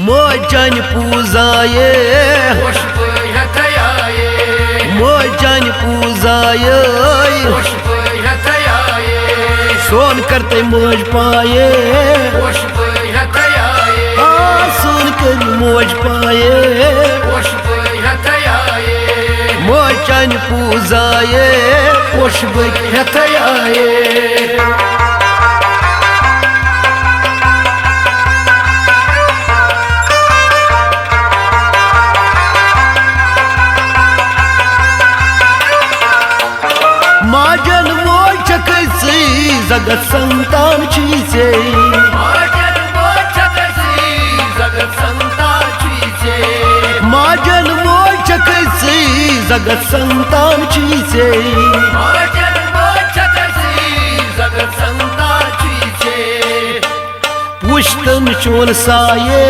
मोजन पूजाये मोजन पूजाये सोन करते मोज पाए सोन कर मोज पाए मोजन पूजाये खुशबक हथयाये माजन मोज कैसी जगत संतान चीजे माजन मोज कैसी जगत संतान चीजे पुष्टन चोन साये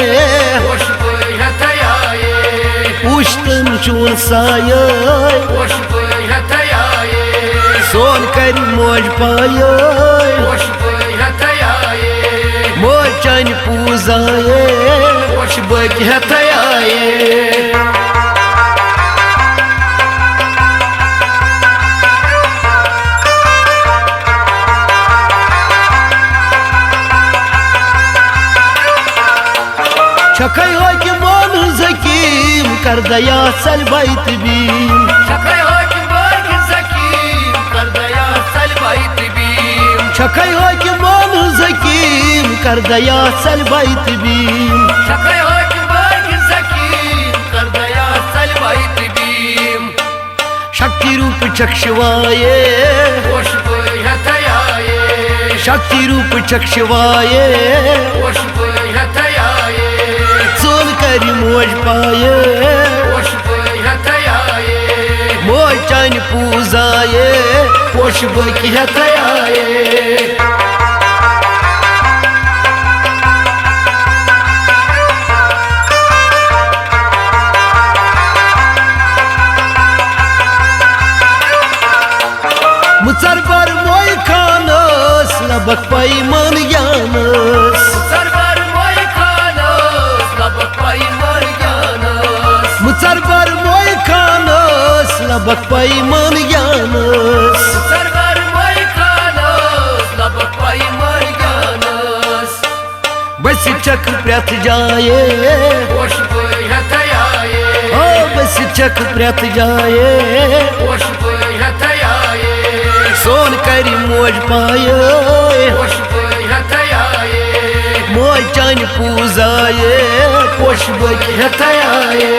पुष्टन चोन साये सोन कर मोज पाये मोजन पूजाये खुशबक हथयाये Şakay hakim ol zekim kardaya salbayt bim Şakay hakim kardaya salbayt bim Şakay hakim ol zekim kardaya salbayt bim Şakay hakim kardaya salbayt bim Shakti रूप चक्षवाये खुशबक हथयाये Shakti रूप चक्षवाये खुशबक हथयाये सोन कर मोज पाए मोजन पूजाये खुशबक हथयाये मुसर बर मोय खानस लबक पैमान ज्ञानस सरवर मोय खानस लबक पैमान ज्ञानस मुसर बर मोय खानस लबक पैमान ज्ञानस सरवर मोय खानस लबक पैमान ज्ञानस बस चक प्रत जाए खुशबक हथयाये ओ बस चक प्रत जाए खुशबक हथयाये सोन करी मोज पाए खुशबक हथयाये मोजन पूजाये खुशबक हथयाये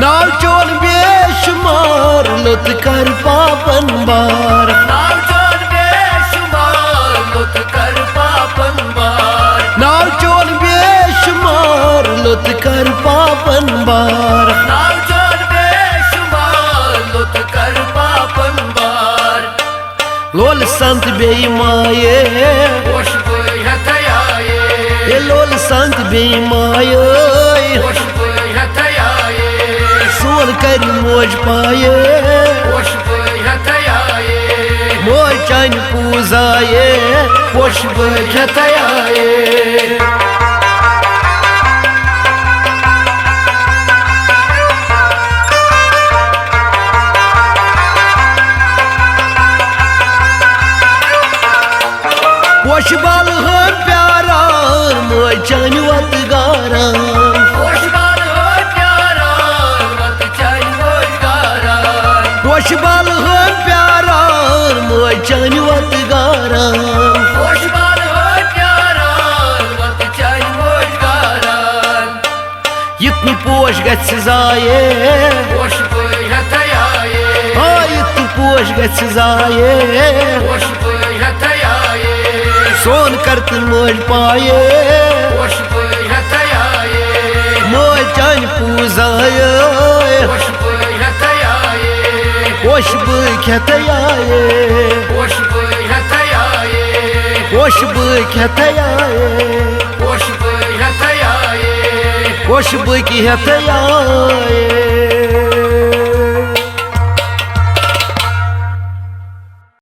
नाव चोल बेशुमार लुत कर पापन बार नाव चोल बेशुमार लुत कर पापन बार नाव चोल बेशुमार लुत कर पापन बार नाव चोल बेशुमार लुत कर पापन बार लोल संत बेईमाये खुशबक हथयाये ये लोल संत बेईमाये खुशबक हथयाये सोन कर मोज पाए खुशबक हथयाये मोजन पूजाये खुशबक हथयाये खुशबाल हो प्यारा मोजन वत गारा खुशबाल हो प्यारा मत चल मोजगारा खुशबाल हो प्यारा मोजन वत गारा खुशबाल हो प्यारा मत चल मोजगारा इतनी पोश गछ जाये खुशबक हथयाये इतनी पोश गछ जाये खुशबक हथयाये सोन करत मोज पाए खुशबक हथयाये मोजन पूजाये खुशबक हथयाये खुशबक हथयाये खुशबक हथयाये खुशबक हथयाये खुशबक हथयाये खुशबू की हथ आए